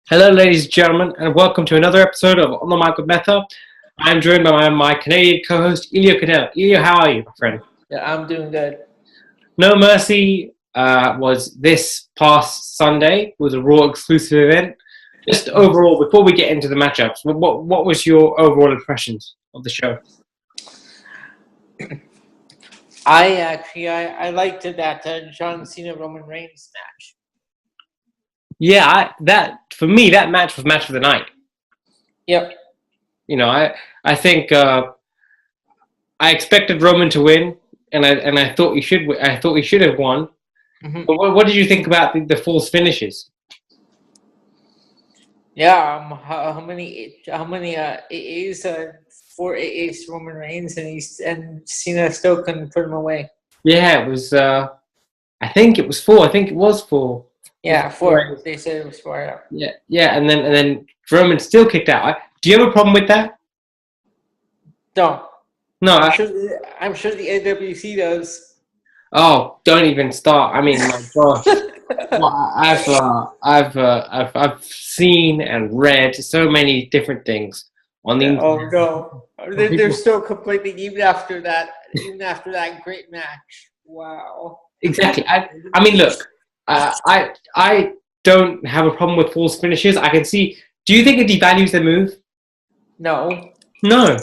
Hello, ladies and gentlemen, and welcome to another episode of On the Mic with Meta. I'm joined by my Canadian co-host, Elio. Elio, how are you, my friend? Yeah, I'm doing good. No Mercy was this past Sunday. It was a Raw exclusive event. Just overall, before we get into the matchups, what was your overall impressions of the show? I liked that John Cena Roman Reigns match. Yeah, for me that match was match of the night. Yep. You know, I think I expected Roman to win, and I thought he should. I thought he should have won. Mm-hmm. But what did you think about the false finishes? Yeah. How many AAs? 4 AAs Roman Reigns, and Cena still couldn't put him away. Yeah, it was. I think it was 4. I think it was 4. Yeah, 4. They said it was 4. Yeah, and then Roman still kicked out. Do you have a problem with that? No. No, I'm sure the AWC does. Oh, don't even start. I mean, my gosh. Well, I've seen and read so many different things on the internet. Oh no, they're still complaining even after that great match. Wow. Exactly. I mean, look, I don't have a problem with false finishes. I can see. Do you think it devalues the move? No. No.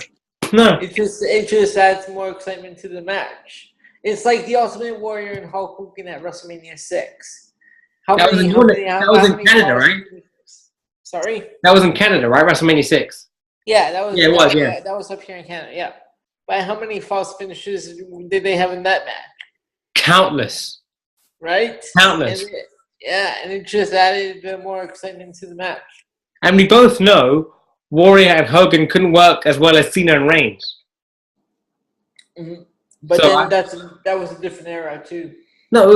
It just adds more excitement to the match. It's like the Ultimate Warrior and Hulk Hogan at WrestleMania 6. That was in Canada, right? Sorry? That was in Canada, right? WrestleMania 6. Yeah, that was. Yeah, it was. Yeah, that was up here in Canada. Yeah, but how many false finishes did they have in that match? Countless. Right. Countless. And it just added a bit more excitement to the match. And we both know Warrior and Hogan couldn't work as well as Cena and Reigns. Mm-hmm. But so then that was a different era too. No,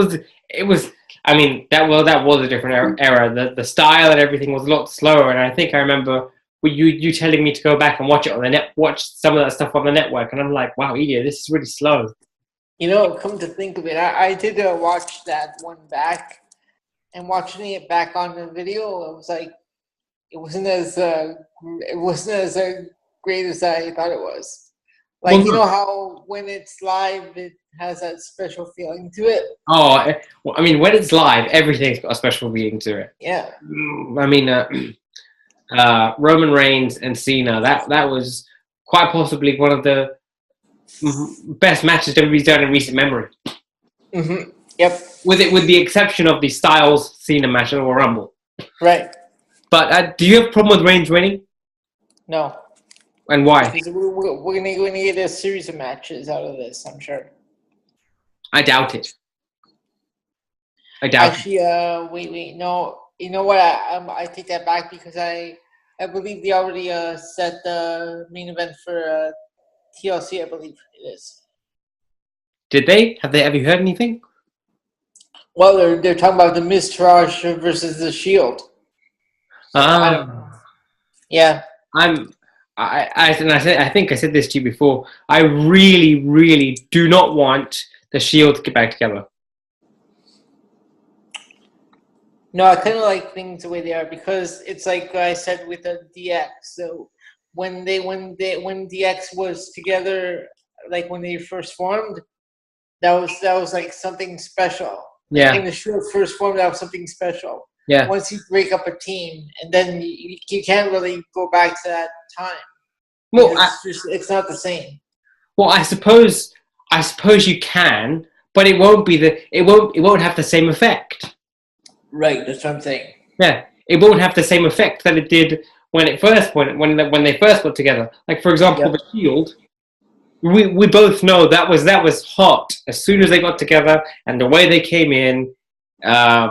it was. I mean, that was a different era. The style and everything was a lot slower. And I think I remember you telling me to go back and watch it on the watch some of that stuff on the network. And I'm like, wow, Elio, this is really slow. You know, come to think of it, I did watch that one back, and watching it back on the video, it was like it wasn't as great as I thought it was. Like, well, you know how when it's live, it has that special feeling to it? Oh, well, I mean, when it's live, everything's got a special feeling to it. Yeah. I mean, Roman Reigns and Cena, that was quite possibly one of the best matches WWE's done in recent memory. Mm-hmm. Yep. With the exception of the Styles Cena match at the Royal Rumble. Right. But do you have a problem with Reigns winning? No. And why? Because we're gonna get a series of matches out of this, I'm sure. I doubt it. Actually, wait, no. You know what? I take that back because I believe they already set the main event for TLC. I believe it is. Did they? Have you heard anything? Well, they're talking about the Miz Taraj versus the Shield. I don't know. Yeah. I think I said this to you before. I really, really do not want the Shield to get back together. No, I kind of like things the way they are because it's like I said with the DX. So when DX was together, like when they first formed, that was like something special. Yeah. When the Shield first formed, that was something special. Yeah. Once you break up a team, and then you can't really go back to that time. Well, it's not the same. Well, I suppose you can, but it won't have the same effect. Right, that's what I'm saying. Yeah, it won't have the same effect that it did when they first got together. Like, for example, the Shield. We both know that was hot as soon as they got together, and the way they came in,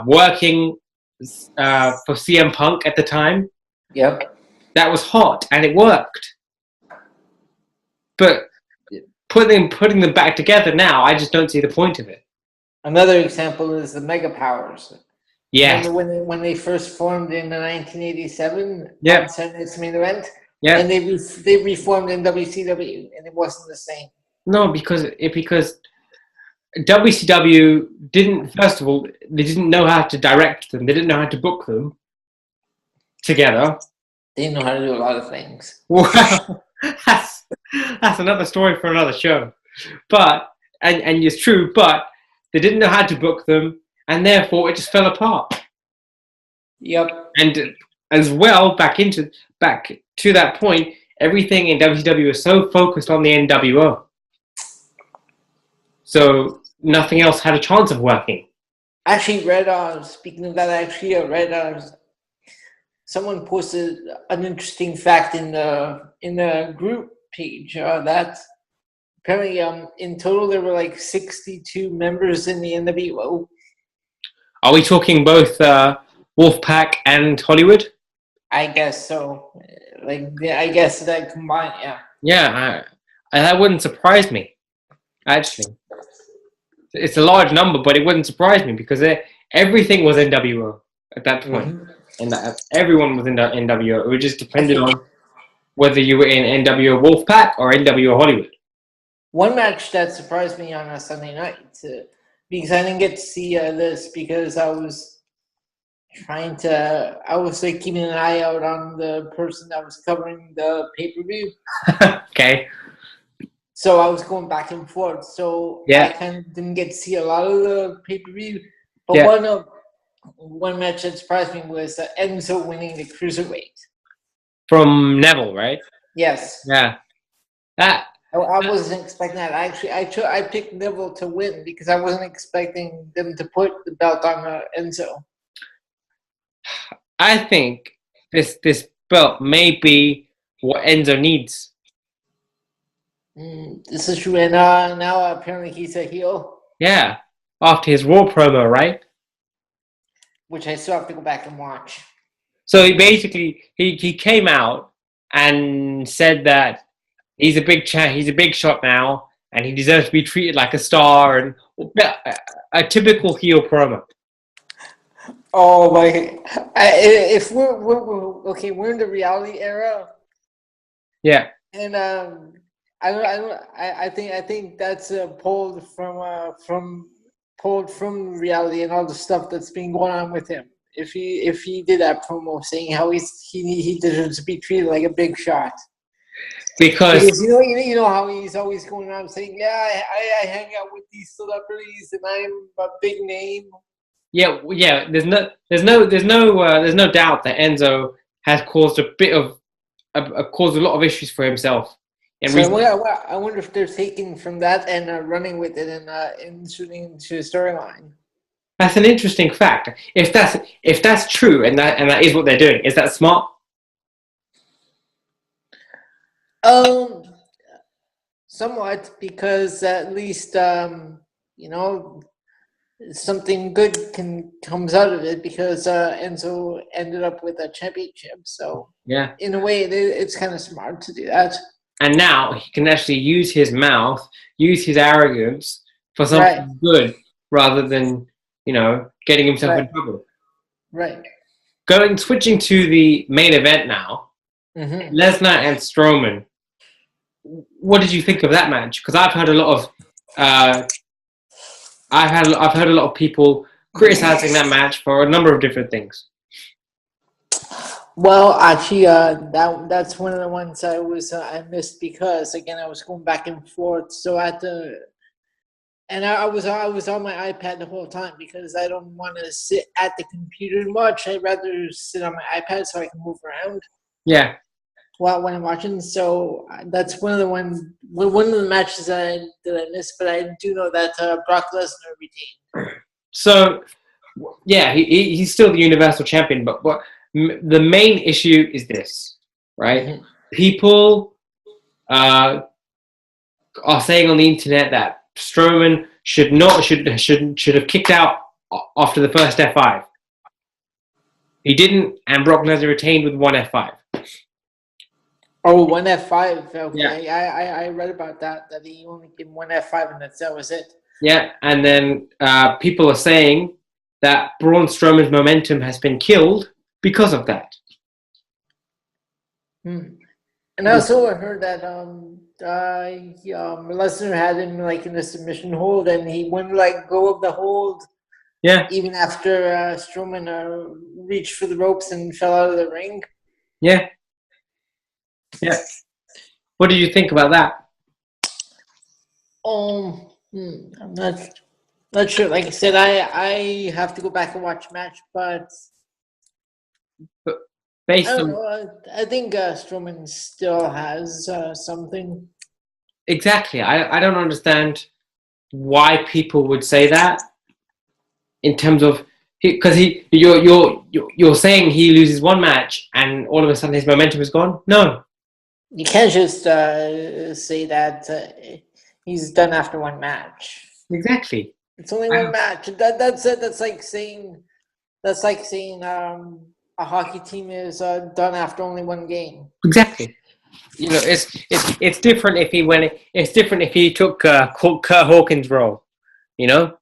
working for CM Punk at the time. Yep. That was hot, and it worked. But putting them back together now, I just don't see the point of it. Another example is the Mega Powers. Yeah. When they first formed in 1987, yeah, its main event. Yeah. And they reformed in WCW, and it wasn't the same. No, because WCW didn't. First of all, they didn't know how to direct them. They didn't know how to book them. together. They know how to do a lot of things. Well, that's another story for another show. But and it's true, but they didn't know how to book them, and therefore it just fell apart. Yep. And as well, back to that point, everything in WCW was so focused on the NWO, so nothing else had a chance of working. Actually, speaking of that, read someone posted an interesting fact in the group page that apparently in total there were like 62 members in the NWO. Are we talking both Wolfpack and Hollywood? I guess so. I guess that combined, yeah. Yeah, that wouldn't surprise me. Actually, it's a large number, but it wouldn't surprise me because everything was NWO at that point, and everyone was in the NWO. It just depended on whether you were in NWO Wolfpack or NWO Hollywood. One match that surprised me on a Sunday night, because I didn't get to see this because I was like keeping an eye out on the person that was covering the pay-per-view. Okay. So I was going back and forth. So yeah. I kind of didn't get to see a lot of the pay-per-view. But one match that surprised me was Enzo winning the Cruiserweight. From Neville, right? Yes. Yeah. I wasn't expecting that. Actually, I picked Neville to win because I wasn't expecting them to put the belt on Enzo. I think this belt may be what Enzo needs. This is true, and now apparently he's a heel. Yeah, after his Raw promo, right? Which I still have to go back and watch. So he came out and said that he's a big shot now, and he deserves to be treated like a star, and a typical heel promo. Oh my! If we're okay, we're in the reality era. Yeah. And I think that's pulled from reality and all the stuff that's been going on with him. If he did that promo saying how he deserves to be treated like a big shot. Because you know how he's always going around saying, yeah, I hang out with these celebrities and I'm a big name. Yeah. There's no doubt that Enzo has caused caused a lot of issues for himself. So I wonder if they're taking from that and running with it and inserting into a storyline. That's an interesting fact. If that's true and that is what they're doing, is that smart? Somewhat, because at least something good comes out of it because Enzo ended up with a championship. So yeah, in a way, it's kind of smart to do that. And now he can actually use his mouth, use his arrogance for something good, rather than getting himself in trouble. Right. Switching to the main event now, Lesnar and Strowman. What did you think of that match? Because I've heard a lot of I've heard a lot of people criticizing that match for a number of different things. Well, actually, that's one of the ones I missed because again I was going back and forth. So I was on my iPad the whole time because I don't want to sit at the computer much. I'd rather sit on my iPad so I can move around. Yeah. Well, when I'm watching, so that's one of the matches that I missed. But I do know that Brock Lesnar retained. So, yeah, he's still the Universal Champion. But the main issue is this, right? People are saying on the internet that Strowman should have kicked out after the first F5. He didn't, and Brock Lesnar retained with one F5. Oh, one F5. Okay, yeah. I read about that he only gave one F5 and that was it. Yeah, and then people are saying that Braun Strowman's momentum has been killed because of that. And also I heard that Lesnar had him like in a submission hold, and he wouldn't let go of the hold Yeah. Even after Strowman reached for the ropes and fell out of the ring. Yeah. Yeah. What did you think about that? I'm not sure. Like I said, I have to go back and watch the match, but But I based don't on know. I think Strowman still has something. exactly, I don't understand why people would say that in terms of because you're saying he loses one match and all of a sudden his momentum is gone. No, You can't just say that he's done after one match. exactly. It's only I one don't, match. That's it. That's like saying a hockey team is done after only one game. exactly. You know, it's different if he went. It's different if he took Kurt Hawkins' role. You know.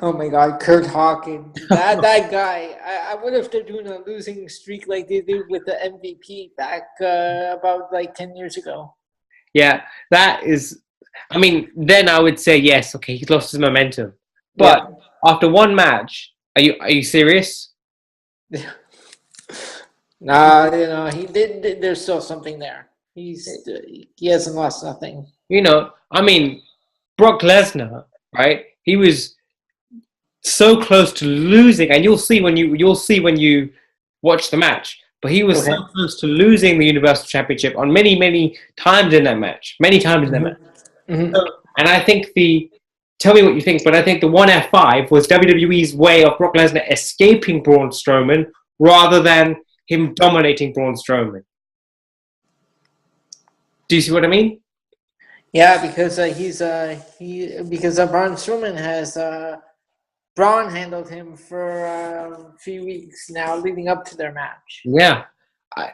Oh my God, Kurt Hawkins, that guy. I wonder if they're doing a losing streak like they did with the MVP back about like 10 years ago. Yeah, that is. I mean, then I would say yes. Okay, he's lost his momentum. Yeah. But after one match, are you serious? Nah, he did. There's still something there. He hasn't lost nothing. You know, I mean, Brock Lesnar, right? He was so close to losing, and you'll see when you watch the match. But he was so Okay. close to losing the Universal Championship on many times in that match. Many times in that match. Mm-hmm. So, and I think tell me what you think, but I think the one F5 was WWE's way of Brock Lesnar escaping Braun Strowman rather than him dominating Braun Strowman. Do you see what I mean? Yeah, because Braun Strowman has Braun handled him for a few weeks now, leading up to their match. Yeah. I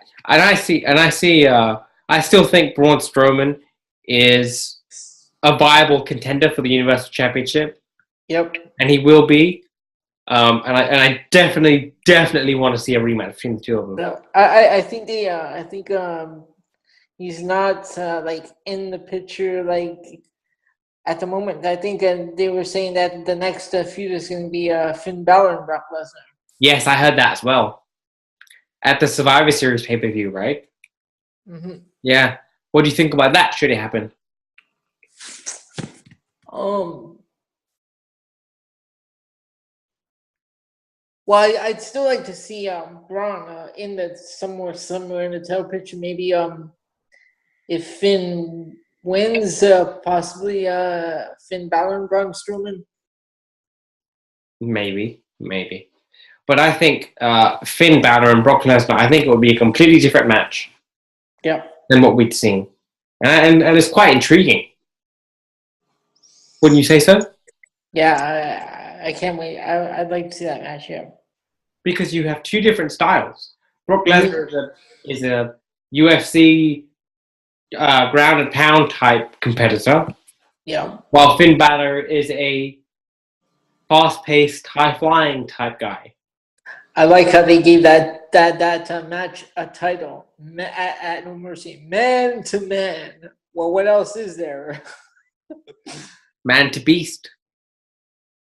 still think Braun Strowman is a viable contender for the Universal Championship, Yep. and he will be. And I definitely want to see a rematch between the two of them. No, I think he's not like in the picture like at the moment. I think they were saying that the next feud is going to be Finn Balor and Brock Lesnar. Yes, I heard that as well at the Survivor Series pay-per-view, right? Mm-hmm. Yeah. What do you think about that? Should it happen? Well, I'd still like to see Braun in the somewhere in the tail picture. Maybe if Finn wins, possibly Finn Balor and Braun Strowman. Maybe. But I think Finn Balor and Brock Lesnar, I think it would be a completely different match than what we'd seen. And it's quite intriguing. Wouldn't you say so? Yeah, I can't wait. I'd like to see that match, yeah. Because you have two different styles. Brock Lesnar is a UFC ground and pound type competitor. Yeah. While Finn Balor is a fast-paced, high-flying type guy. I like how they gave that match a title at No Mercy, man to man. Well, what else is there? Man to beast.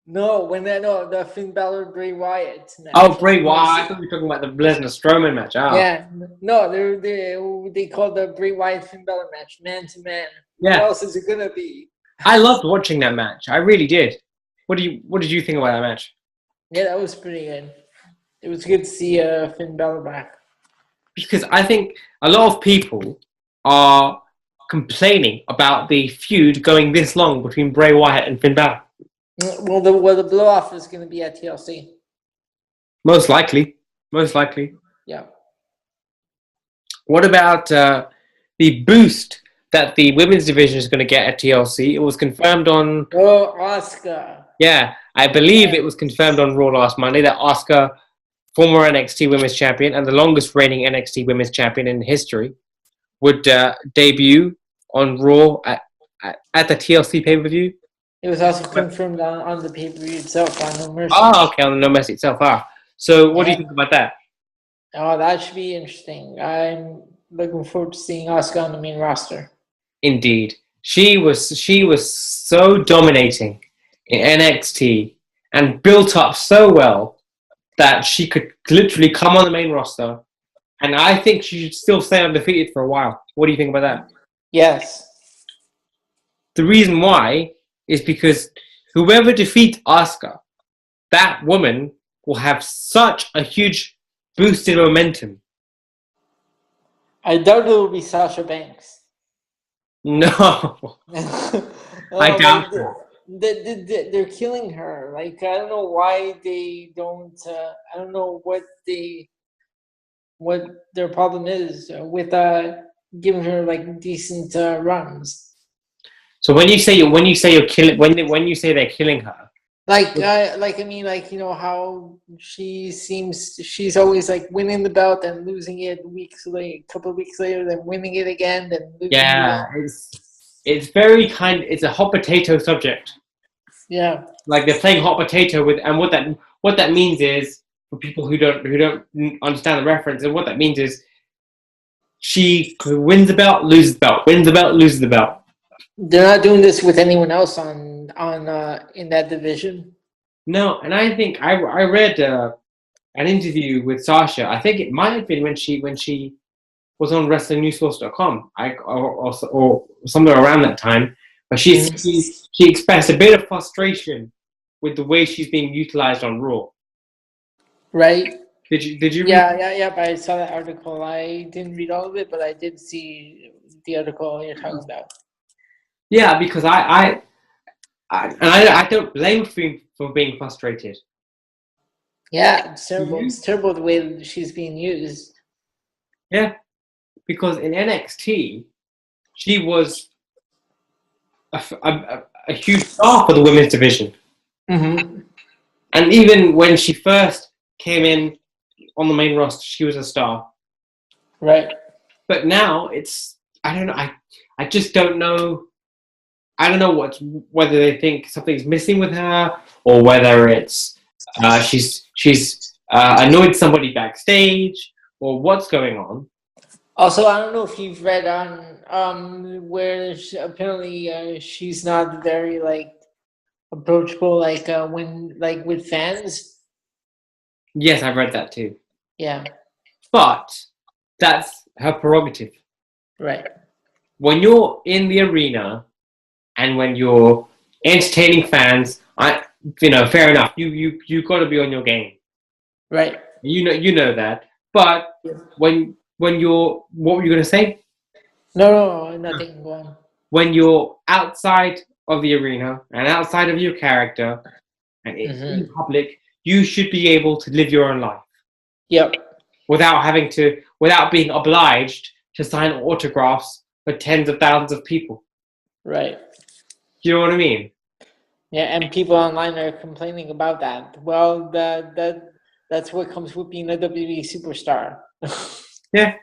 No, the Finn Balor Bray Wyatt match. Oh, Bray Wyatt. I thought we were talking about the Lesnar Strowman match. Oh. Yeah, no, they called the Bray Wyatt Finn Balor match man to man. Yeah. What else is it gonna be? I loved watching that match. I really did. What did you think about that match? Yeah, that was pretty good. It was good to see Finn Balor back. Because I think a lot of people are complaining about the feud going this long between Bray Wyatt and Finn Balor. Well, the blow off is going to be at TLC. Most likely. Yeah. What about the boost that the women's division is going to get at TLC? It was confirmed on. Oh, Asuka. Yeah, I believe it was confirmed on Raw last Monday that Asuka, former NXT Women's Champion and the longest reigning NXT Women's Champion in history, would debut on Raw at the TLC pay-per-view. It was also confirmed on the pay-per-view itself on No Mercy. Oh, okay, on the No Mercy itself. So what do you think about that? Oh, that should be interesting. I'm looking forward to seeing Asuka on the main roster. Indeed. She was so dominating in NXT and built up so well that she could literally come on the main roster. And I think she should still stay undefeated for a while. What do you think about that? Yes. The reason why is because whoever defeats Asuka, that woman will have such a huge boost in momentum. I doubt it will be Sasha Banks. No, I doubt it. They're killing her. Like, I don't know why they don't. I don't know what their problem is with giving her like decent runs. So when you say you're killing, when you say they're killing her, like I mean, like, you know how she's always like winning the belt and losing it a couple of weeks later, then winning it again, then losing it. It's very it's a hot potato subject. Yeah, like they're playing hot potato with, and what that means is, for people who don't understand the reference, and what that means is she wins the belt, loses the belt, wins the belt, loses the belt. They're not doing this with anyone else on in that division. No, and I think I read an interview with Sasha. I think it might have been when she was on WrestlingNewsSource.com, or somewhere around that time. But she expressed a bit of frustration with the way she's being utilized on Raw. Right. Did you? Yeah. But I saw that article. I didn't read all of it, but I did see the article you're talking about. Yeah, because I don't blame her for being frustrated. Yeah, it's terrible. It's terrible the way that she's being used. Yeah, because in NXT, she was a huge star for the women's division. Mm-hmm. And even when she first came in on the main roster, she was a star. Right. But now I don't know. I just don't know. I don't know whether they think something's missing with her, or whether it's she's annoyed somebody backstage, or what's going on. Also, I don't know if you've read on where apparently she's not very like approachable, like when like with fans. Yes, I've read that too. Yeah. But that's her prerogative. Right. When you're in the arena and when you're entertaining fans, fair enough. You got to be on your game. Right. You know that. But when you're, what were you going to say? No, nothing. Go on. When you're outside of the arena and outside of your character and in public, you should be able to live your own life. Yep. Without being obliged to sign autographs for tens of thousands of people. Right. Do you know what I mean? Yeah, and people online are complaining about that. Well, that's what comes with being a WWE superstar. Yeah.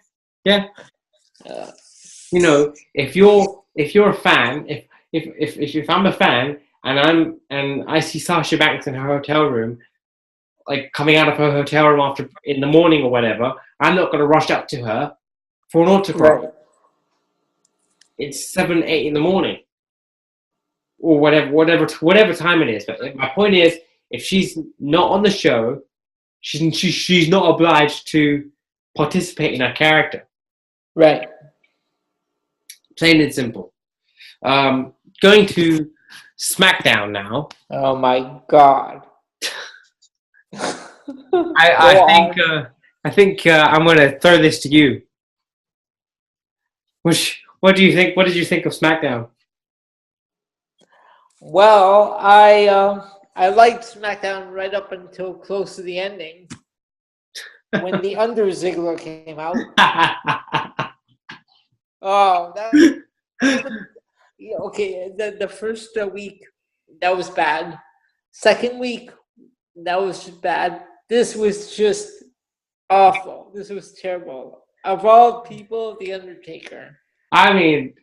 If you're a fan, if I'm a fan and I see Sasha Banks in her hotel room, like coming out of her hotel room in the morning or whatever, I'm not going to rush up to her for an autograph. Right. It's 7, 8 in the morning, or whatever time it is. But my point is, if she's not on the show, she's not obliged to participate in her character. Right. Plain and simple. Going to SmackDown now. Oh my God. I think I'm going to throw this to you. What do you think? What did you think of SmackDown? Well, I liked SmackDown right up until close to the ending, when the Under Ziggler came out. Oh, okay. The first week, that was bad. Second week, that was just bad. This was just awful. This was terrible. Of all people, The Undertaker. I mean,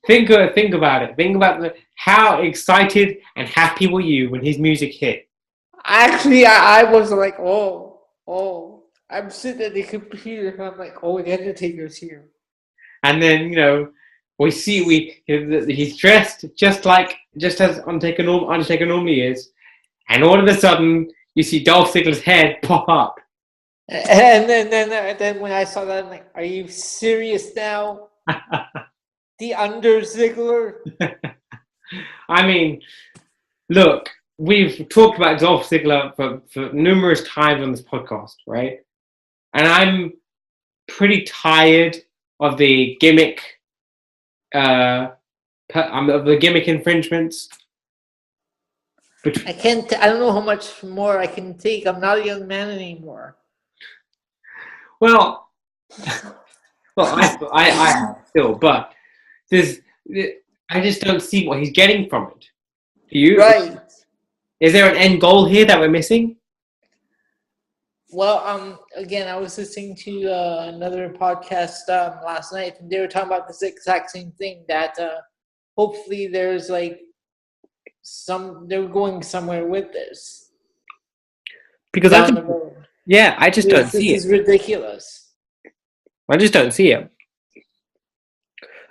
think about it. Think about how excited and happy were you when his music hit? Actually, I was like, oh. I'm sitting at the computer and I'm like, oh, The Undertaker's here. And then, he's dressed just as Undertaker normally is, and all of a sudden you see Dolph Ziggler's head pop up. And then when I saw that, I'm like, are you serious now? The Under Ziggler? I mean, look, we've talked about Dolph Ziggler for numerous times on this podcast, right? And I'm pretty tired of the gimmick, of the gimmick infringements. I can't. I don't know how much more I can take. I'm not a young man anymore. Well, I still, but I just don't see what he's getting from it. Do you? Right. Is there an end goal here that we're missing? Well, again, I was listening to another podcast last night, and they were talking about this exact same thing. That hopefully there's like they're going somewhere with this. Because I think, yeah, I just don't see it. This is ridiculous. I just don't see it.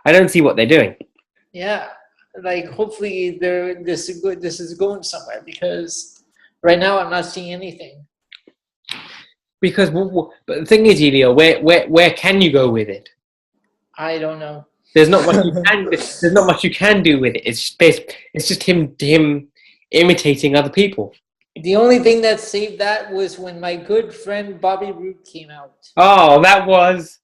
I don't see what they're doing. Yeah, like hopefully this is going somewhere, because right now I'm not seeing anything. Because but the thing is, Elio, where can you go with it? I don't know. There's not much you can. There's not much you can do with it. It's just him imitating other people. The only thing that saved that was when my good friend Bobby Roode came out. Oh, that was.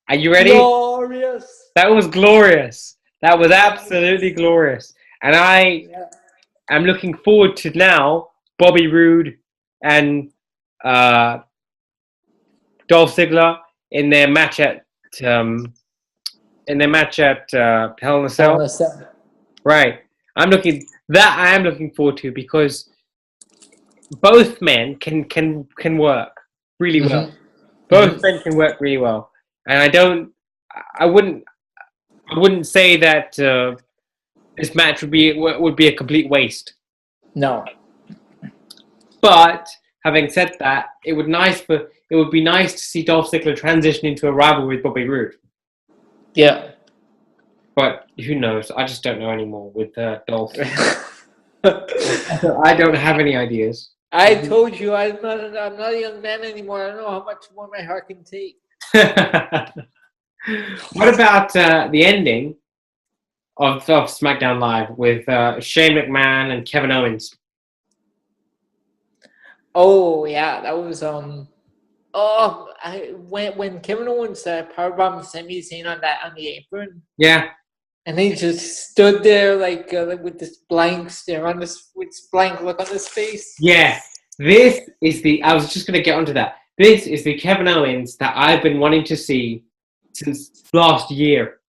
Are you ready? Glorious. That was glorious. That was absolutely glorious. And I'm looking forward to now Bobby Roode and Dolph Ziggler in their match at Hell in a Cell. Right. I am looking forward to, because both men can work really well. Both men can work really well. And I wouldn't say that this match would be a complete waste. No. But having said that, it would be nice to see Dolph Ziggler transition into a rivalry with Bobby Roode. Yeah. But who knows? I just don't know anymore with Dolph. I don't have any ideas. I told you I'm not a young man anymore. I don't know how much more my heart can take. What about the ending of SmackDown Live with Shane McMahon and Kevin Owens? Oh yeah, that was when Kevin Owens powerbombed Sami Zayn on the apron. Yeah. And he just stood there like with this blank stare with this blank look on his face. Yeah, I was just going to get onto that. This is the Kevin Owens that I've been wanting to see since last year.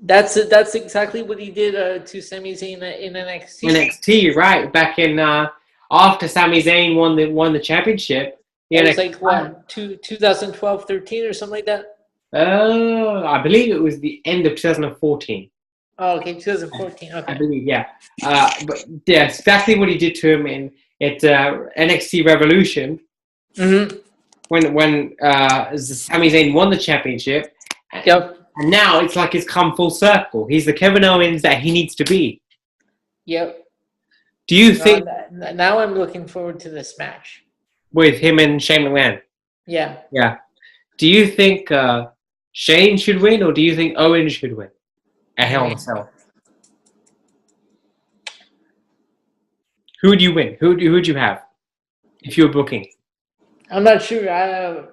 That's exactly what he did to Sami Zayn in NXT. NXT, right? Back in after Sami Zayn won the championship. It was like what, 2012, 13 or something like that. I believe it was the end of 2014. Oh, okay, 2014. Okay. I believe, yeah. But yeah, exactly what he did to him in NXT Revolution. Mm-hmm. When Sami Zayn won the championship. Yep. And now it's like it's come full circle. He's the Kevin Owens that he needs to be. Yep. Do you think... Now I'm looking forward to this match. With him and Shane McMahon? Yeah. Yeah. Do you think Shane should win, or do you think Owens should win at Hell in a Cell? Who would you win? Who would you have if you were booking? I'm not sure. I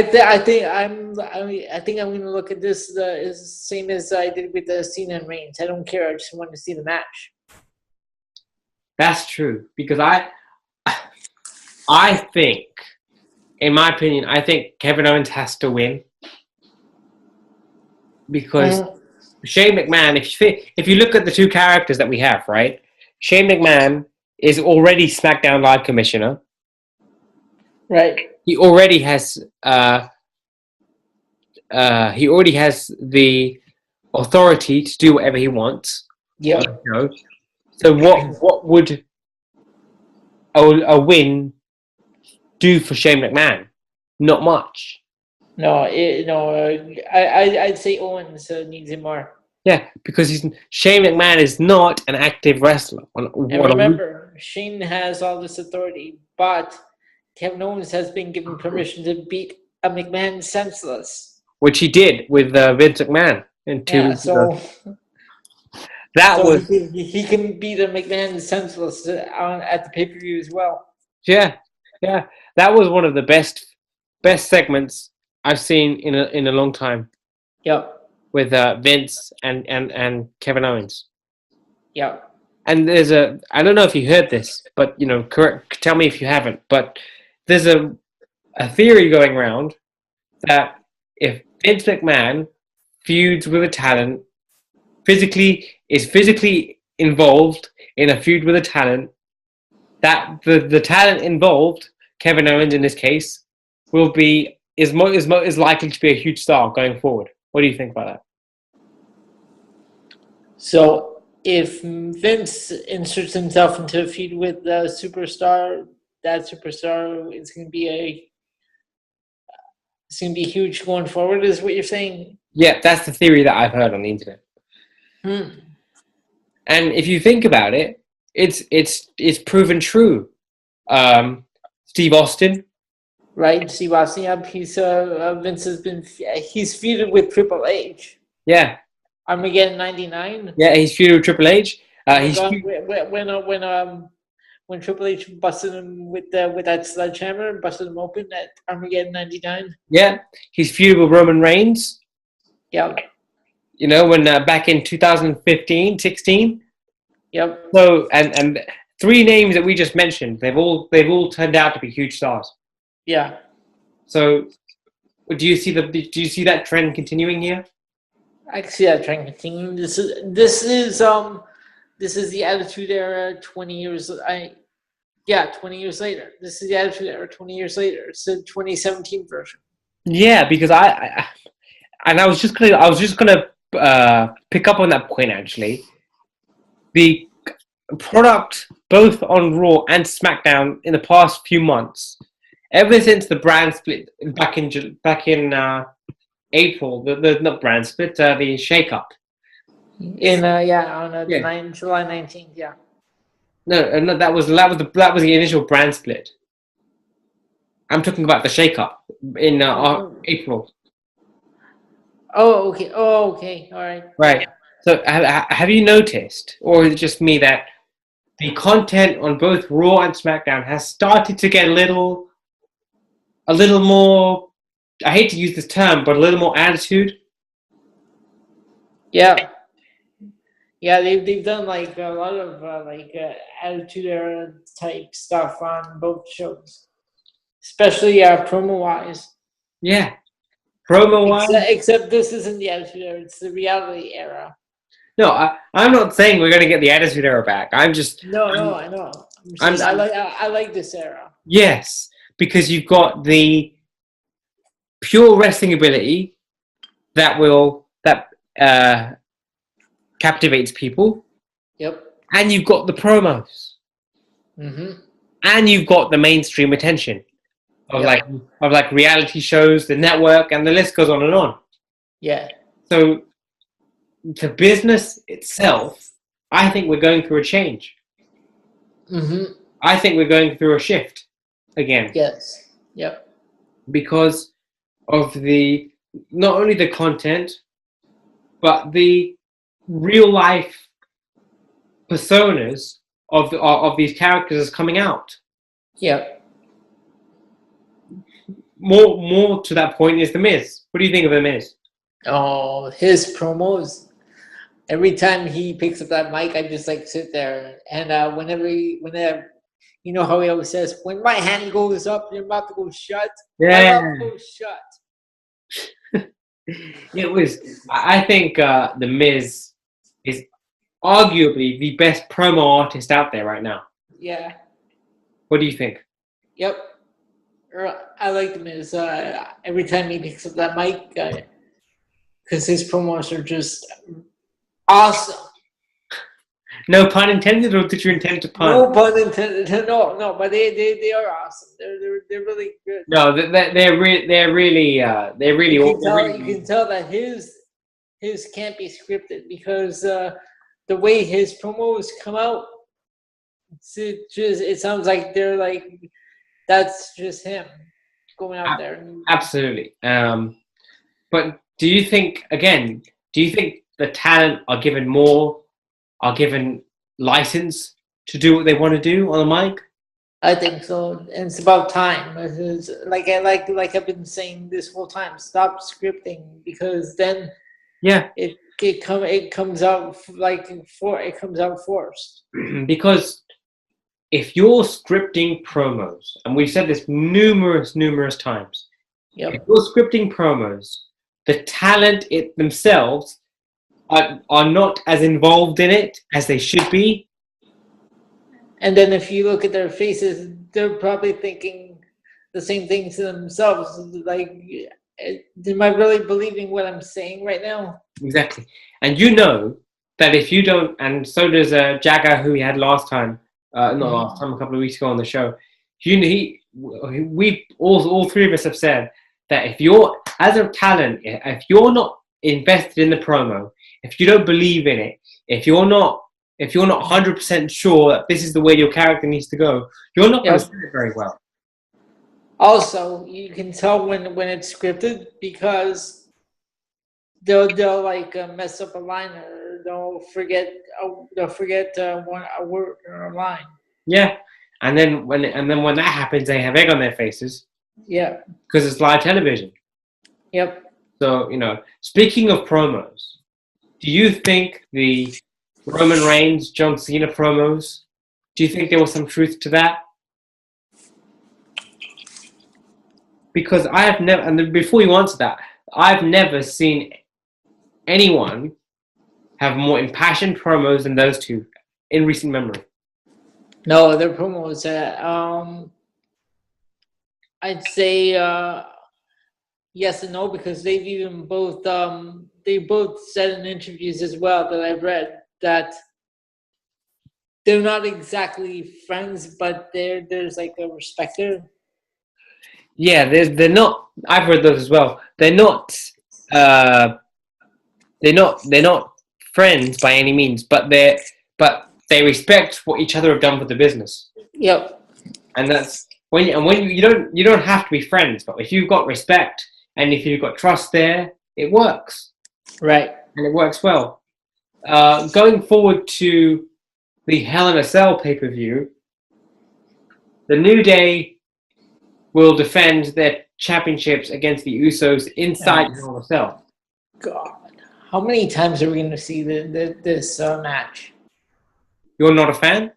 think I'm going to look at this the same as I did with the Cena and Reigns. I don't care. I just want to see the match. That's true, because I think, in my opinion, I think Kevin Owens has to win, because Shane McMahon. If you look at the two characters that we have, right? Shane McMahon is already SmackDown Live commissioner. Right. He already has the authority to do whatever he wants. Yeah. So what would a win do for Shane McMahon? Not much. No, I'd say Owens needs him more. Yeah, because Shane McMahon is not an active wrestler. And remember, Shane has all this authority, but Kevin Owens has been given permission to beat a McMahon senseless. Which he did with Vince McMahon in 2 weeks ago. That was he can beat a McMahon senseless at the pay-per-view as well. yeah. That was one of the best segments I've seen in a long time. Yep. With Vince and Kevin Owens. Yep. And there's I don't know if you heard this, but tell me if you haven't, but there's a theory going around that if Vince McMahon feuds with a talent, is physically involved in a feud with a talent, that the talent involved, Kevin Owens in this case, is likely to be a huge star going forward. What do you think about that? So if Vince inserts himself into a feud with a superstar, that superstar is going to be huge going forward, is what you're saying? Yeah, that's the theory that I've heard on the internet. And if you think about it, it's proven true. Steve Austin. Right, Steve Austin. Yeah, Vince he's feuded with Triple H. Yeah. Armageddon '99. Yeah, he's feuded with Triple H. When Triple H busted him with that sledgehammer, busted him open at Armageddon '99. Yeah, he's feuded with Roman Reigns. Yeah. When back in 2015, 16. Yep. So and 3 names that we just mentioned, they've all turned out to be huge stars. Yeah. So, do you see that trend continuing here? I can see that trend continuing. This is the Attitude Era 20 years. 20 years later. This is the Attitude Era 20 years later. It's the 2017 version. Yeah, because I was just gonna pick up on that point actually. The product both on Raw and SmackDown in the past few months, ever since the brand split back in April, the not brand split, the shake-up. On July 19th, yeah. No, that was the initial brand split. I'm talking about the shake-up in April. Oh, okay. All right. Right. So have you noticed, or is it just me, that the content on both Raw and SmackDown has started to get a little more, I hate to use this term, but a little more attitude? Yeah. Yeah, they've done like a lot of attitude era type stuff on both shows, especially promo wise. Yeah, promo wise. Except this isn't the attitude era; it's the reality era. No, I'm not saying we're going to get the attitude era back. I'm just I know. I like this era. Yes, because you've got the pure wrestling ability that captivates people. Yep. And you've got the promos. Mm-hmm. And you've got the mainstream attention of reality shows, the network, and the list goes on and on. Yeah. So the business itself, I think we're going through a change. Mm-hmm. I think we're going through a shift again. Yes. Yep. Because of not only the content, but the real life personas of these characters coming out. Yep. More to that point is The Miz. What do you think of The Miz? Oh, his promos. Every time he picks up that mic, I just sit there, and whenever you know how he always says, "When my hand goes up, your mouth goes shut." Yeah. My mouth goes shut. It was. I think The Miz is arguably the best promo artist out there right now. Yeah. What do you think? Yep. I like The Miz. Every time he picks up that mic, because his promos are just awesome. No pun intended, or did you intend to pun? No pun intended. No, but they are awesome. They're really good. No, they're really. You can tell that his can't be scripted, because the way his promos come out, it sounds like they're like that's just him going out there. Absolutely. But do you think the talent are given license to do what they want to do on the mic? I think so, and it's about time. It's like I've been saying this whole time. Stop scripting, because then Yeah, it comes out it comes out forced. because if you're scripting promos, and we've said this numerous times, if Yep. you're scripting promos, the talent themselves are not as involved in it as they should be. And then if you look at their faces, they're probably thinking the same thing to themselves. Like, am I really believing what I'm saying right now? Exactly. And you know that if you don't, and so does Jagger, who we had last time, not last time, a couple of weeks ago on the show. We all three of us have said that if you're, as a talent, if you're not invested in the promo, if you don't believe in it, if you're not 100% sure that this is the way your character needs to go, you're not going to say it very well. Also, you can tell when it's scripted, because they'll like mess up a line, or they'll forget a word or a line. Yeah, and then when that happens, they have egg on their faces. Yeah, because it's live television. Yep. So speaking of promos, do you think the Roman Reigns, John Cena promos, do you think there was some truth to that? Because I have never, and before you answer that, I've never seen anyone have more impassioned promos than those two in recent memory. No, their promos. I'd say yes and no, because they've even both they both said in interviews as well that I've read that they're not exactly friends, but there's like a respect there. Yeah, they're not. I've read those as well. They're not. They're not friends by any means, but they respect what each other have done for the business. Yep. And that's when you don't have to be friends, but if you've got respect and if you've got trust there, it works. Right. And it works well. Going forward to the Hell in a Cell pay-per-view, the New Day will defend their championships against the Usos inside Hell in a Cell. God, how many times are we going to see this match? You're not a fan?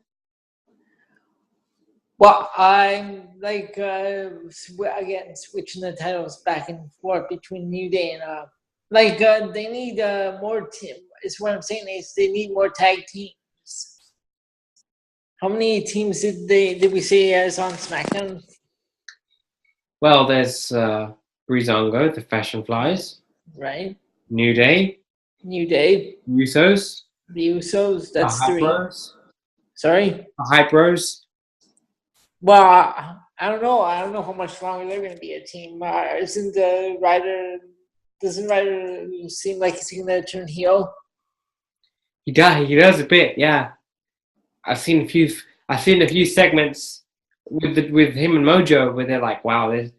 Well, I'm like again switching the titles back and forth between New Day and they need more team. Is what I'm saying is they need more tag teams. How many teams did we say is on SmackDown? Well, there's Breezango, the Fashion Flies. Right. New Day. Usos. The Usos. That's the 3. Bros. Sorry. The Hype Bros. Well, I don't know. I don't know how much longer they're going to be a team. Doesn't Ryder seem like he's going to turn heel? He does a bit, yeah. I've seen a few segments with him and Mojo where they're like, wow, there's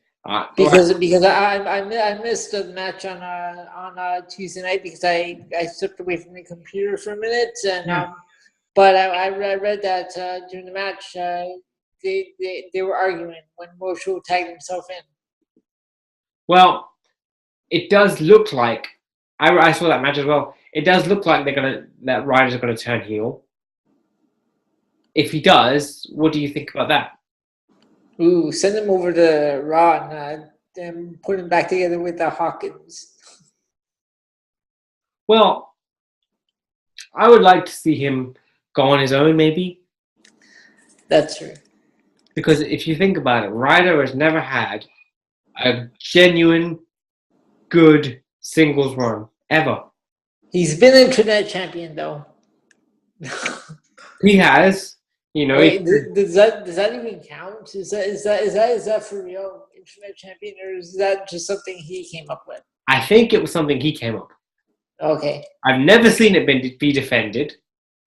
because I missed the match on Tuesday night because I stepped away from the computer for a minute, and but I read that during the match they were arguing when Mojo tagged himself in. Well, it does look like I saw that match as well. It does look like that Ryder's gonna turn heel. If he does, what do you think about that? Ooh, send him over to Raw and put him back together with the Hawkins. Well, I would like to see him go on his own, maybe. That's true. Because if you think about it, Ryder has never had a genuine, good singles run, ever. He's been internet champion, though. He has. Wait, does that even count? Is that for real, internet champion, or is that just something he came up with? I think it was something he came up with. Okay. I've never seen it be defended.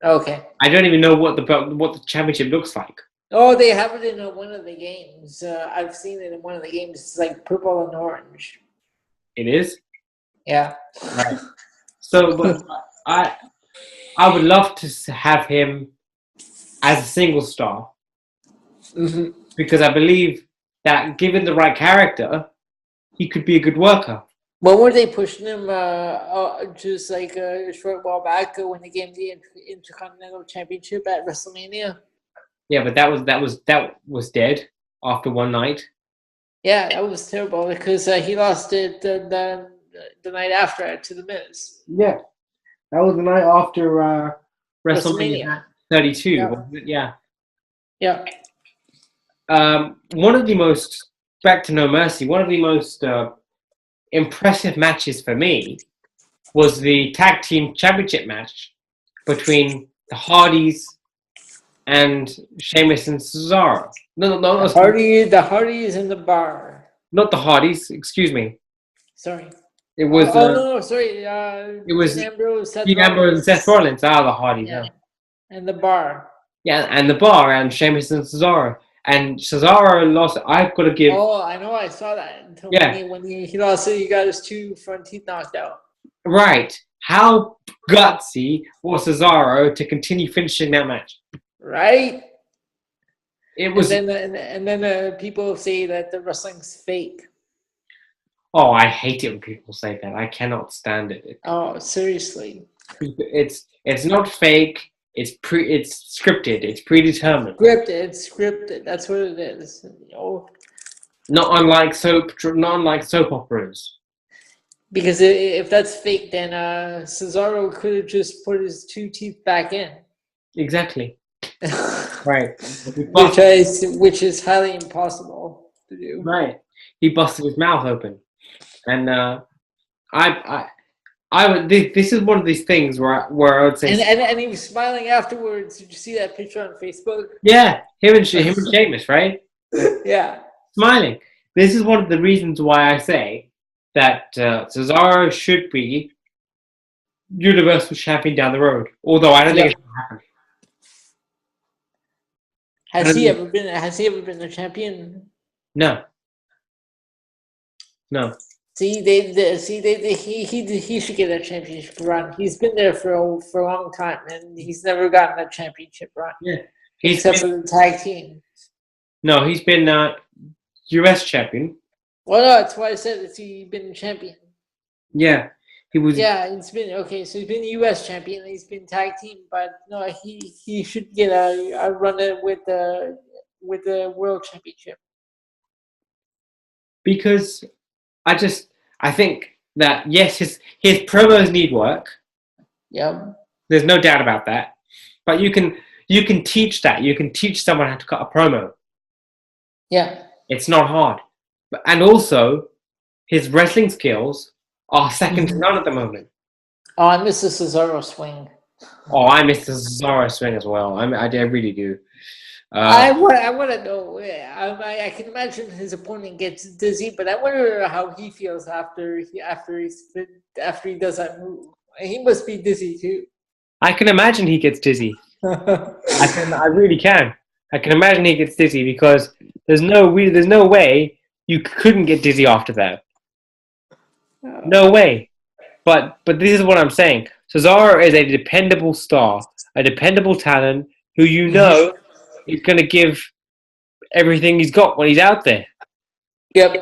Okay. I don't even know what the championship looks like. Oh, they have it in one of the games. I've seen it in one of the games. It's like purple and orange. It is Yeah. right. So, but I I would love to have him as a single star hmm because I believe that given the right character, he could be a good worker. When were they pushing him? Just like a short while back when they gave him the Intercontinental Championship at WrestleMania. Yeah, but that was dead after one night. Yeah, that was terrible because he lost it the night after to the Miz. Yeah, that was the night after WrestleMania. WrestleMania 32, Yeah. wasn't it? Yeah. Yeah. One of the most back to No Mercy. One of the most impressive matches for me was the tag team championship match between the Hardys and Sheamus and Cesaro. The Hardys in the bar. Not the Hardys. Excuse me. Sorry. It was No, sorry. it was Dean Ambrose, Seth Dean Ambrose and Seth Rollins. Ah, the Hardys. Yeah. Yeah. And the bar. Yeah, and the bar and Sheamus and Cesaro. And Cesaro lost. I've got to give. Oh, I know. I saw that until Yeah. when he lost it. He got his 2 front teeth knocked out. Right. How gutsy was Cesaro to continue finishing that match? Right. It was. And then people say that the wrestling's fake. Oh, I hate it when people say that. I cannot stand it. Oh, seriously. It's not fake. It's scripted. It's predetermined. It's scripted. That's what it is. Oh. Not unlike soap operas. Because if that's fake, then Cesaro could have just put his 2 teeth back in. Exactly. Right. Which is highly impossible to do. Right. He busted his mouth open, and I would. This is one of these things where I would say. And he was smiling afterwards. Did you see that picture on Facebook? Yeah, him and Sheamus, right? Yeah. Smiling. This is one of the reasons why I say that Cesaro should be Universal Champion down the road. Although I don't think it's going to happen. Has he ever been a champion? No. No. See, he should get a championship run. He's been there for a long time, and he's never gotten a championship run. Yeah. Except for the tag team. No, he's been U.S. champion. Well, no, that's why I said he's been champion. Yeah, he was. Yeah, it's been okay. So he's been U.S. champion. He's been tag team, but no, he should get a run with the world championship. Because I think that yes, his promos need work. Yeah. There's no doubt about that. But you can teach that. You can teach someone how to cut a promo. Yeah. It's not hard. And also, his wrestling skills are second to none at the moment. Oh, I miss the Cesaro swing. Oh, I miss the Cesaro swing as well. I really do. I want to know. I can imagine his opponent gets dizzy, but I wonder how he feels after he does that move. He must be dizzy too. I can imagine he gets dizzy. I really can. I can imagine he gets dizzy because there's no way you couldn't get dizzy after that. No way. But this is what I'm saying. Cesaro is a dependable star, a dependable talent who you know is going to give everything he's got when he's out there. Yep.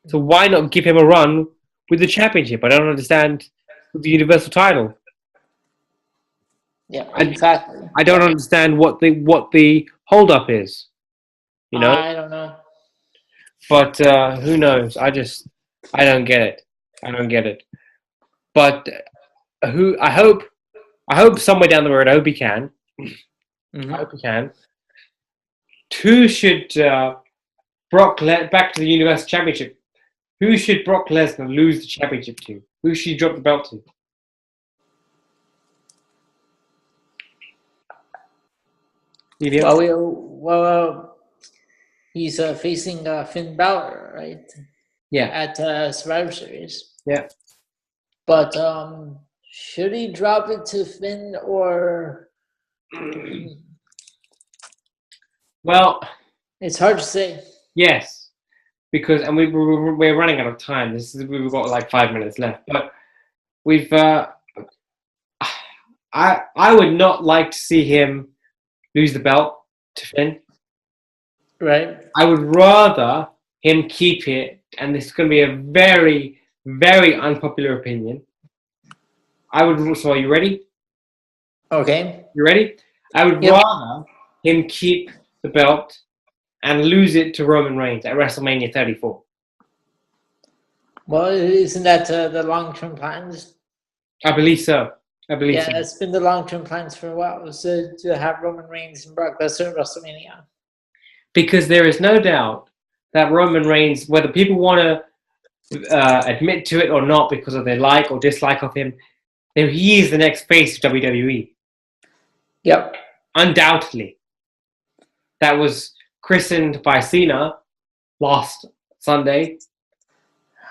So why not give him a run with the championship? I don't understand the Universal title. Yeah, exactly. I don't understand what the hold up is. You know? I don't know. But who knows? I don't get it. I don't get it. But I hope somewhere down the road, I hope he can. Mm-hmm. I hope he can. Who should Brock back to the Universal Championship? Who should Brock Lesnar lose the championship to? Who should he drop the belt to? Well, he's facing Finn Balor, right? Yeah. At Survivor Series. Yeah. But should he drop it to Finn or Well, It's hard to say. yes, because and we're running out of time. We've got like 5 minutes left, but we've. I would not like to see him lose the belt to Finn. Right. I would rather him keep it, and this is going to be a very, very unpopular opinion. So are you ready? Okay. You ready? I would Yep. rather him keep the belt and lose it to Roman Reigns at WrestleMania 34. Well, isn't that the long-term plans? I believe so. Yeah, it's been the long-term plans for a while. So to have Roman Reigns and Brock Lesnar at WrestleMania. Because there is no doubt that Roman Reigns, whether people want to admit to it or not because of their like or dislike of him, he is the next face of WWE. Yep. Undoubtedly. That was christened by Cena last Sunday.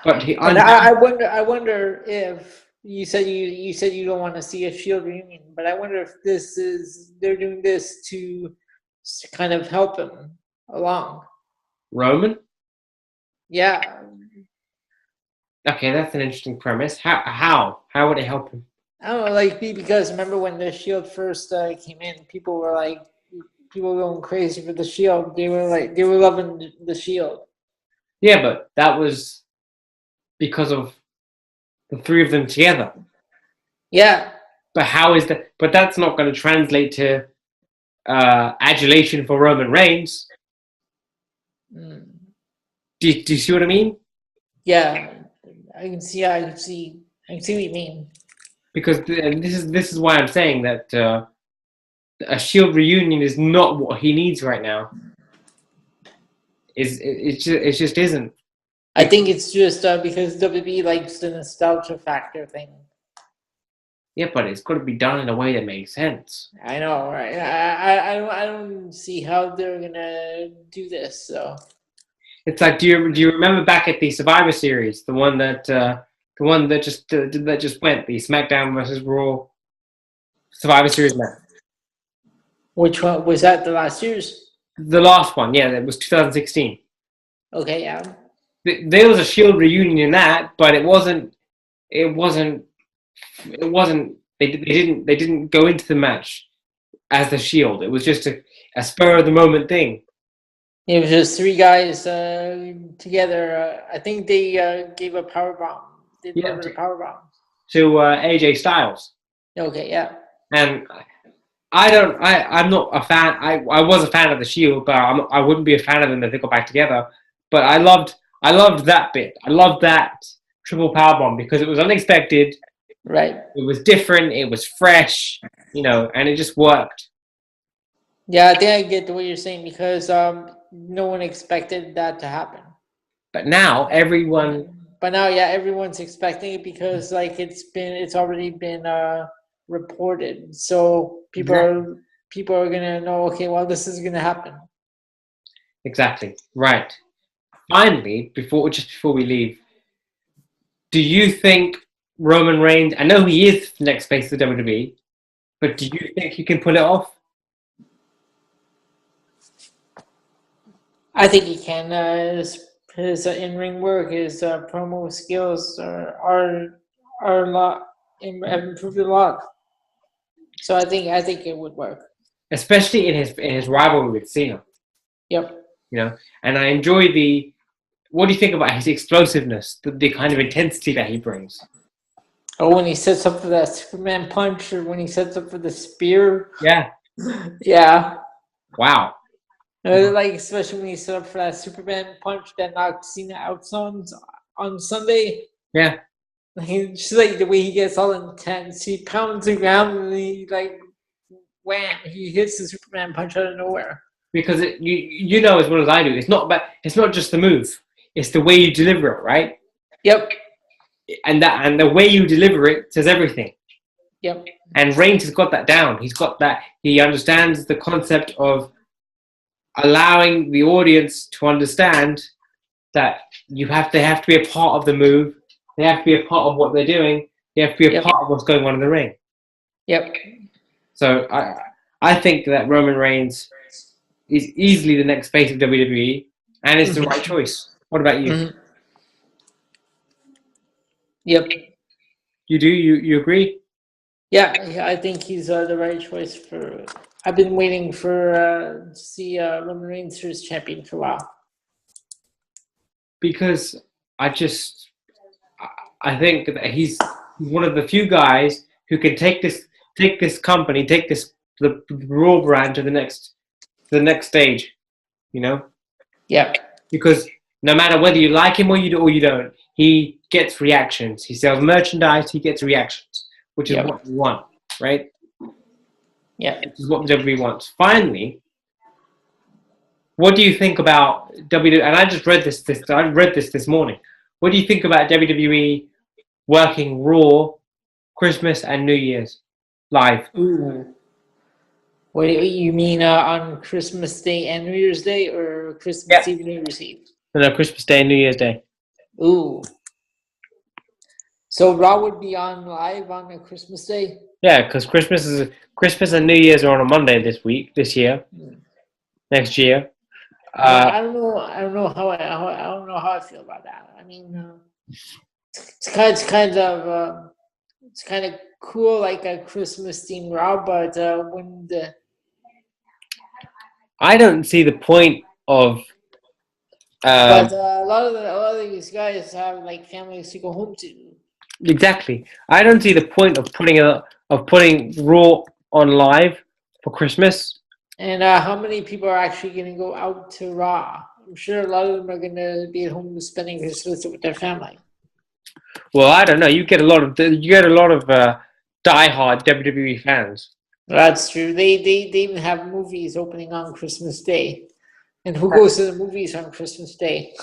But I wonder if you said you don't want to see a Shield reunion, but I wonder if they're doing this to kind of help him along. Roman? Yeah. Okay, that's an interesting premise. How would it help him? I don't know, like because remember when the Shield first came in, people were going crazy for the Shield. They were loving the Shield. Yeah, but that was because of the three of them together. Yeah. But how is that? But that's not going to translate to adulation for Roman Reigns. Mm. Do you see what I mean? Yeah, I can see what you mean. Because this is why I'm saying that a Shield reunion is not what he needs right now. It just isn't. I think it's just because WWE likes the nostalgia factor thing. Yeah, but it's got to be done in a way that makes sense. I know, right? I don't see how they're gonna do this. So it's like, do you remember back at the Survivor Series, the one that just went, the SmackDown versus Raw Survivor Series match? Which one was that? The last year's? The last one, yeah, that was 2016. Okay, yeah. There was a Shield reunion in that, but it wasn't. They didn't go into the match as the Shield. It was just a spur of the moment thing. It was just three guys together. I think they gave a power bomb. They delivered a power bomb to AJ Styles. Okay, yeah. And I'm not a fan. I was a fan of the Shield, but I wouldn't be a fan of them if they got back together. But I loved that bit. I loved that triple powerbomb because it was unexpected. Right. It was different. It was fresh, and it just worked. Yeah, I think I get what you're saying because no one expected that to happen. But now everyone. But now, yeah, everyone's expecting it because it's already been reported. So people are gonna know. Okay, well, this is gonna happen. Exactly right. Finally, before we leave, do you think Roman Reigns? I know he is the next face of WWE, but do you think he can pull it off? I think he can. His in-ring work, his promo skills are a lot have improved a lot. So I think it would work, especially in his rivalry with Cena. Yep. And I enjoy the. What do you think about his explosiveness, the kind of intensity that he brings? Oh, when he sets up for that Superman punch, or when he sets up for the spear. Yeah. Yeah. Wow. Especially when he set up for that Superman punch that knocked Cena out on Sunday. Yeah. Just like the way he gets all intense, he pounds the ground and he wham! He hits the Superman punch out of nowhere. Because you know as well as I do, it's not just the move; it's the way you deliver it, right? Yep. And the way you deliver it says everything. Yep. And Reigns has got that down. He's got that. He understands the concept of allowing the audience to understand that they have to be a part of the move. They have to be a part of what they're doing. They have to be a part of what's going on in the ring. Yep. So I think that Roman Reigns is easily the next face of WWE, and it's the right choice. What about you? Mm-hmm. Yep. You do? You agree? Yeah, I think he's the right choice for. I've been waiting for to see Roman Reigns as champion for a while. Because I just I think that he's one of the few guys who can take this company, take the Raw brand to the next stage. You know, Yeah. because no matter whether you like him or you don't, he gets reactions. He sells merchandise. He gets reactions, which is what we want, right? Yeah. Which is what the WWE wants. Finally, what do you think about WWE? And I just read this. I read this morning. What do you think about WWE working Raw, Christmas and New Year's live? Ooh. What do you mean on Christmas Day and New Year's Day, or Christmas Yeah. Eve, New Year's Eve? No, Christmas Day and New Year's Day. Ooh. So Raw would be on live on a Christmas Day. Yeah, because Christmas and New Year's are on a Monday this year, next year. I don't know. I don't know how I don't know how I feel about that. I mean, it's kind of cool, like a Christmas themed Raw, but when the I don't see the point of. but a lot of these guys have like families to go home to. Exactly. I don't see the point of putting Raw on live for Christmas. And how many people are actually going to go out to Raw? I'm sure a lot of them are going to be at home spending Christmas with their family. Well, I don't know. You get a lot of diehard WWE fans. That's true. They even have movies opening on Christmas Day. And who goes to the movies on Christmas Day?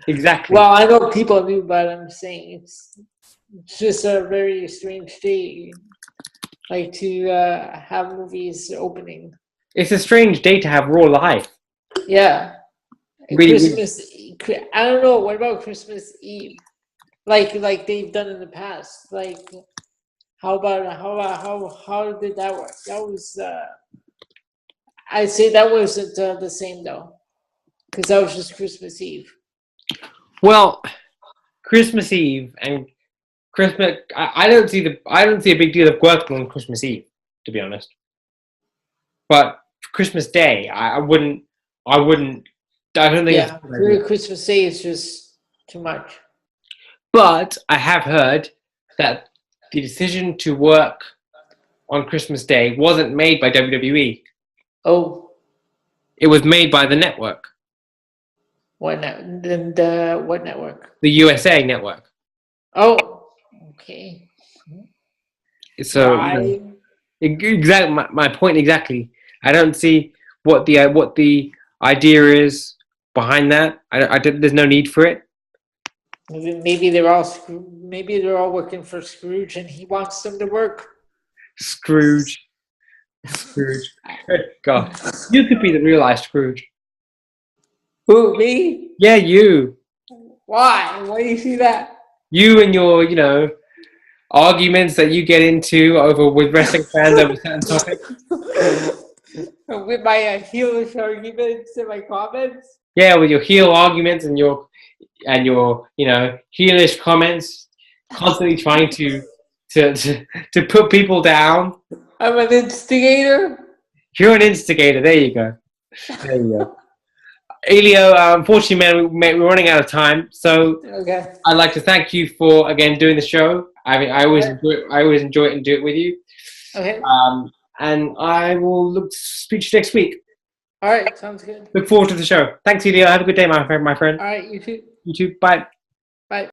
Exactly. Well, I know people do, but I'm saying it's just a very strange day, like to have movies opening. It's a strange day to have Raw live. Yeah. Really, Christmas. I don't know. What about Christmas Eve? Like they've done in the past. Like, how did that work? That was. I'd say that wasn't the same though, because that was just Christmas Eve. Well, Christmas Eve and Christmas. I don't see a big deal of working on Christmas Eve, to be honest. But Christmas Day, I wouldn't. I don't think. Yeah, Christmas Day is just too much. But I have heard that the decision to work on Christmas Day wasn't made by WWE. Oh. It was made by the network. What what network? The USA network. Oh, okay. So exactly my point exactly. I don't see what the idea is behind that. There's no need for it. Maybe they're all working for Scrooge, and he wants them to work. Scrooge. God, you could be the real life Scrooge. Who, me? Yeah, you. Why? Why do you see that? You and your, arguments that you get into with wrestling fans over certain topics. With my heelish arguments and my comments. Yeah, with your heel arguments and your heelish comments, constantly trying to put people down. I'm an instigator. You're an instigator. There you go. Elio, unfortunately, man, we're running out of time. So okay. I'd like to thank you for again doing the show. I mean, I always enjoy it and do it with you. Okay. And I will speak to you next week. All right, sounds good. Look forward to the show. Thanks, Elio. Have a good day, my friend. All right, you too. You too. Bye.